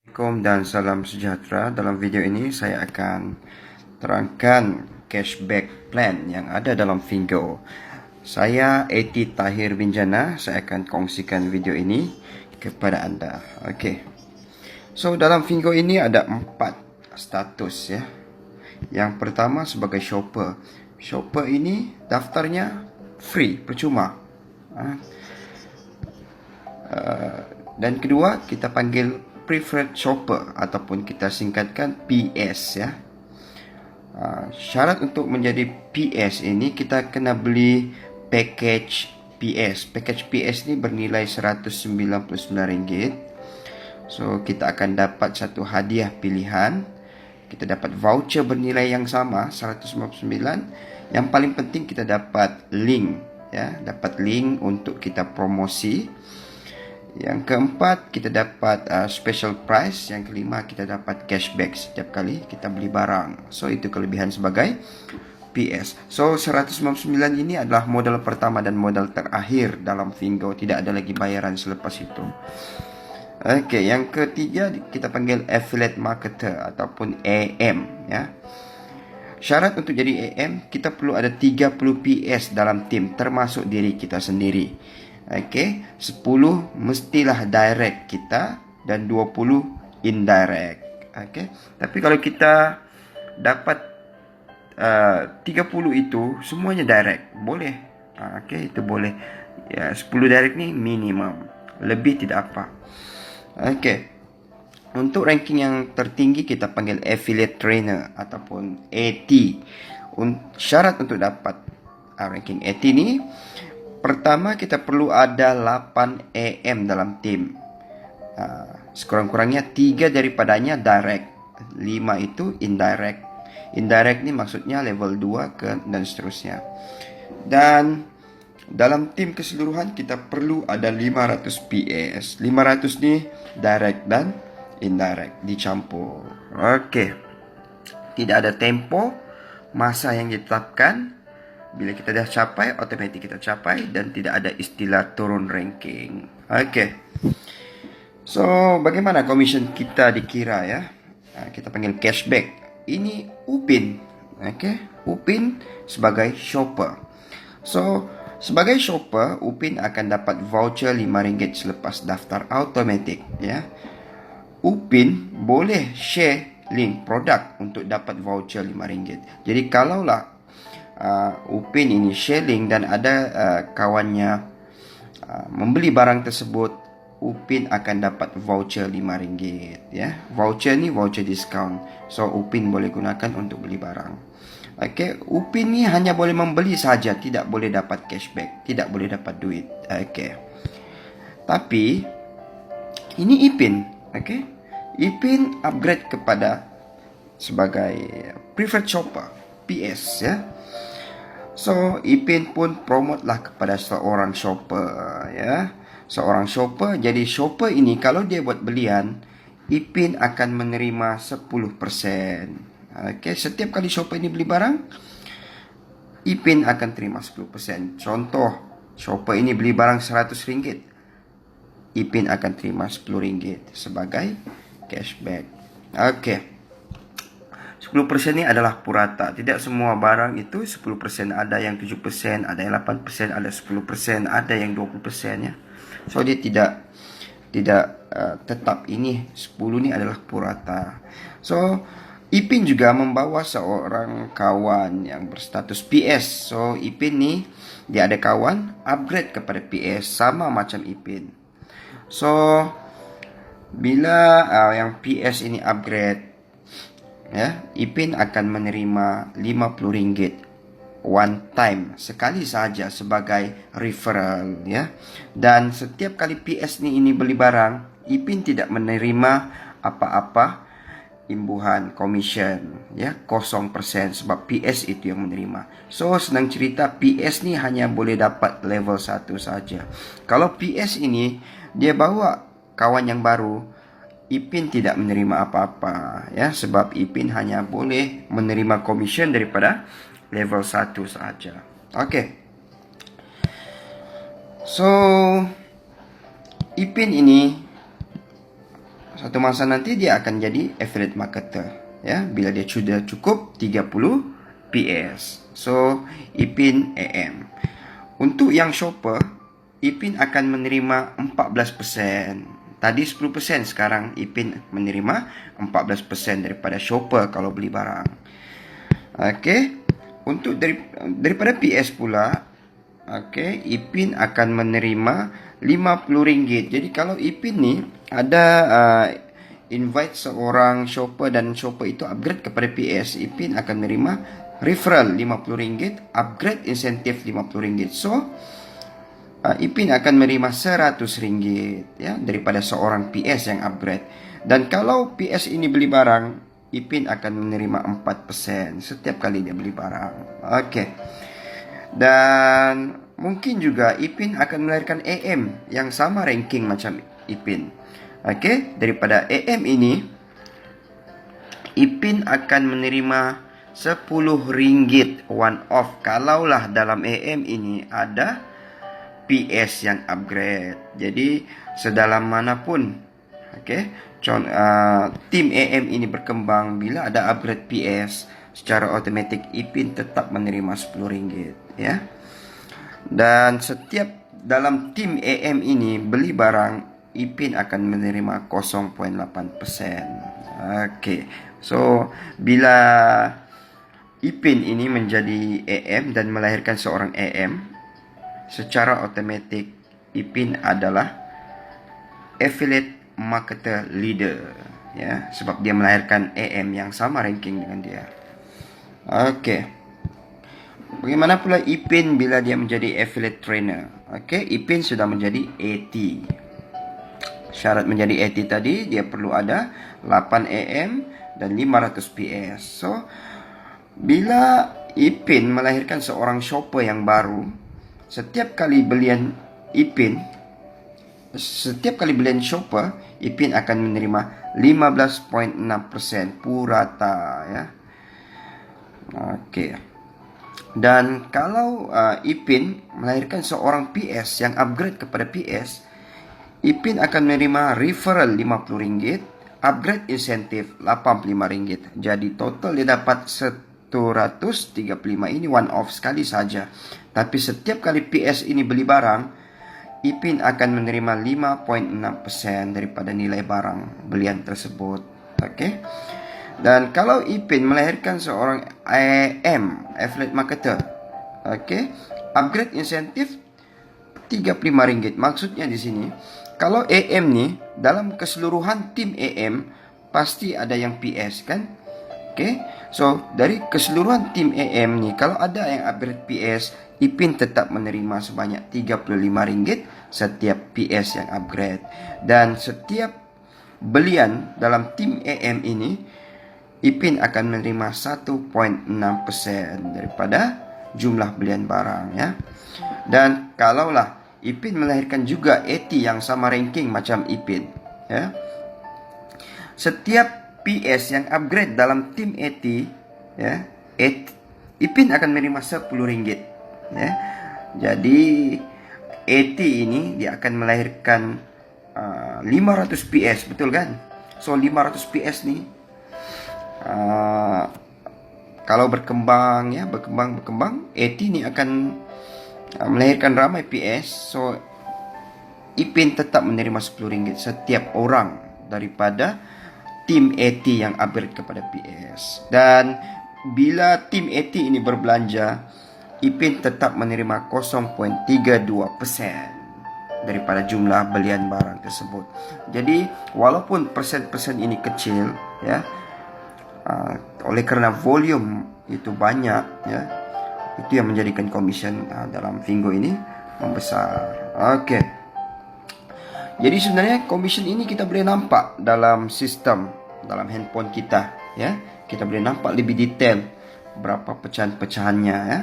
Assalamualaikum dan salam sejahtera. Dalam video ini saya akan terangkan cashback plan yang ada dalam Fingo. Saya Eti Tahir Binjana. Saya akan kongsikan video ini kepada anda. Okey. So dalam Fingo ini ada 4 status ya. Yang pertama sebagai shopper. Shopper ini daftarnya free, percuma. Dan kedua kita panggil preferred shopper ataupun kita singkatkan PS ya. Syarat untuk menjadi PS ini kita kena beli package PS. Package PS ni bernilai RM199. So kita akan dapat satu hadiah pilihan. Kita dapat voucher bernilai yang sama RM199. Yang paling penting kita dapat link ya, dapat link untuk kita promosi. Yang keempat, kita dapat special price. Yang kelima, kita dapat cashback setiap kali kita beli barang. So, itu kelebihan sebagai PS. So, 199 ini adalah modal pertama dan modal terakhir dalam Fingo. Tidak ada lagi bayaran selepas itu. Okey, yang ketiga, kita panggil affiliate marketer ataupun AM. Ya. Syarat untuk jadi AM, kita perlu ada 30 PS dalam tim, termasuk diri kita sendiri. Okey, 10 mestilah direct kita dan 20 indirect. Okey. Tapi kalau kita dapat 30 itu semuanya direct, boleh. Okey, itu boleh. Ya, 10 direct ni minimum. Lebih tidak apa. Okey. Untuk ranking yang tertinggi kita panggil affiliate trainer ataupun AT. Syarat untuk dapat ranking AT ni, pertama kita perlu ada 8 AM dalam tim. Sekurang-kurangnya 3 daripadanya direct, 5 itu indirect. Indirect ni maksudnya level 2 dan seterusnya. Dan dalam tim keseluruhan kita perlu ada 500 PS. 500 ni direct dan indirect dicampur. Okey. Tidak ada tempo, masa yang ditetapkan. Bila kita dah capai, automatik kita capai dan tidak ada istilah turun ranking. Okey. So, bagaimana commission kita dikira ya? Kita panggil cashback. Ini Upin. Okey. Upin sebagai shopper. So, sebagai shopper, Upin akan dapat voucher RM5 selepas daftar automatik ya. Upin boleh share link produk untuk dapat voucher RM5. Jadi kalaulah Upin ini sharing dan ada kawannya membeli barang tersebut, Upin akan dapat voucher RM5 ya. Voucher ni voucher diskaun. So Upin boleh gunakan untuk beli barang. Okey, Upin ni hanya boleh membeli saja, tidak boleh dapat cashback, tidak boleh dapat duit. Okey. Tapi ini Ipin, okey. Ipin upgrade kepada sebagai preferred shopper, PS ya. So, Ipin pun promote lah kepada seorang shopper ya. Seorang shopper. Jadi shopper ini kalau dia buat belian, Ipin akan menerima 10%. Okey, setiap kali shopper ini beli barang, Ipin akan terima 10%. Contoh, shopper ini beli barang RM100, Ipin akan terima RM10 sebagai cashback. Okey. 10% ni adalah purata. Tidak semua barang itu 10%. Ada yang 7%, ada yang 8%, ada 10%, ada yang 20% ya. So dia tidak tetap. Ini 10 ni adalah purata. So Ipin juga membawa seorang kawan yang berstatus PS. So Ipin ni dia ada kawan upgrade kepada PS sama macam Ipin. So bila yang PS ini upgrade ya, Ipin akan menerima RM50 one time, sekali saja sebagai referral ya. Dan setiap kali PS ini beli barang, Ipin tidak menerima apa-apa imbuhan commission ya, 0% sebab PS itu yang menerima. So senang cerita, PS ni hanya boleh dapat level 1 saja. Kalau PS ini dia bawa kawan yang baru, Ipin tidak menerima apa-apa ya, sebab Ipin hanya boleh menerima commission daripada level 1 saja. Okey. So Ipin ini satu masa nanti dia akan jadi affiliate marketer, ya, bila dia sudah cukup 30 PS. So Ipin AM. Untuk yang shopper, Ipin akan menerima 14%. Tadi 10%, sekarang Ipin menerima 14% daripada shopper kalau beli barang. Okey. Untuk daripada PS pula, okey, Ipin akan menerima RM50. Jadi kalau Ipin ni ada invite seorang shopper dan shopper itu upgrade kepada PS, Ipin akan menerima referral RM50, upgrade insentif RM50. So Ipin akan menerima RM100, ya, daripada seorang PS yang upgrade. Dan kalau PS ini beli barang, Ipin akan menerima 4% setiap kali dia beli barang. Okey. Dan mungkin juga Ipin akan melahirkan AM yang sama ranking macam Ipin. Okey, daripada AM ini Ipin akan menerima RM10 one off kalaulah dalam AM ini ada PS yang upgrade. Jadi sedalam manapun, okey, tim AM ini berkembang, bila ada upgrade PS, secara automatik Ipin tetap menerima RM10, ya. Dan setiap dalam tim AM ini beli barang, Ipin akan menerima 0.8%. Okey. So bila Ipin ini menjadi AM dan melahirkan seorang AM, secara automatik Ipin adalah affiliate marketer leader, ya, sebab dia melahirkan AM yang sama ranking dengan dia. Okey. Bagaimana pula Ipin bila dia menjadi affiliate trainer? Okey, Ipin sudah menjadi AT. Syarat menjadi AT tadi dia perlu ada 8 AM dan 500 PS. So bila Ipin melahirkan seorang shopper yang baru, setiap kali belian shopper, Ipin akan menerima 15.6% purata, ya. Okey. Dan kalau Ipin melahirkan seorang PS yang upgrade kepada PS, Ipin akan menerima referral RM50, upgrade insentif RM85. Jadi total dia dapat 135. Ini one off sekali saja. Tapi setiap kali PS ini beli barang, Ipin akan menerima 5.6% daripada nilai barang belian tersebut. Okey. Dan kalau Ipin melahirkan seorang AM, affiliate marketer, okey, upgrade insentif RM35. Maksudnya di sini, kalau AM ni dalam keseluruhan tim AM pasti ada yang PS, kan? Okey. So dari keseluruhan tim AM ni, kalau ada yang upgrade PS, Ipin tetap menerima sebanyak RM35 setiap PS yang upgrade. Dan setiap belian dalam tim AM ini, Ipin akan menerima 1.6% daripada jumlah belian barang, ya. Dan kalaulah Ipin melahirkan juga AT yang sama ranking macam Ipin, ya, setiap PS yang upgrade dalam tim AT, ya, Ipin akan menerima RM10, ya. Jadi AT ini dia akan melahirkan 500 PS, betul kan? So 500 PS ni kalau berkembang, ya, berkembang, AT ni akan melahirkan ramai PS. So Ipin tetap menerima RM10 setiap orang daripada tim AT yang upgrade kepada PS. Dan bila tim AT ini berbelanja, Ipin tetap menerima 0.32% daripada jumlah belian barang tersebut. Jadi walaupun persen-persen ini kecil, ya, oleh kerana volume itu banyak, ya, itu yang menjadikan komisen dalam Fingo ini membesar. Okey. Jadi sebenarnya komisen ini kita boleh nampak dalam sistem, dalam handphone kita, ya. Kita boleh nampak lebih detail berapa pecahan-pecahannya, ya.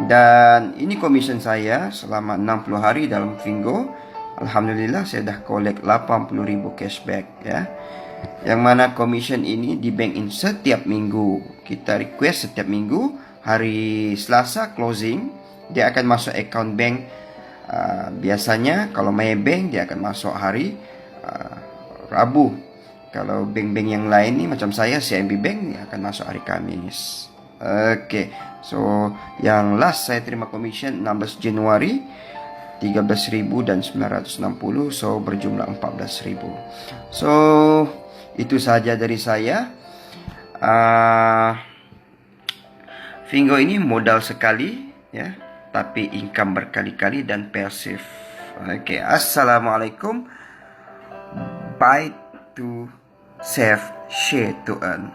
Dan ini komisen saya selama 60 hari dalam Fingo. Alhamdulillah saya dah collect 80,000 cashback, ya. Yang mana komisen ini di bank in setiap minggu. Kita request setiap minggu, hari Selasa closing, dia akan masuk account bank. Biasanya kalau Maybank dia akan masuk hari Rabu. Kalau bank-bank yang lain nih macam saya CIMB Bank nih akan masuk hari Kamis. Oke. So, yang last saya terima commission 16 Januari 13.960, so berjumlah 14.000. So, itu saja dari saya. Fingo ini modal sekali ya, tapi income berkali-kali dan pasif. Oke, assalamualaikum. Buy to save, share to earn.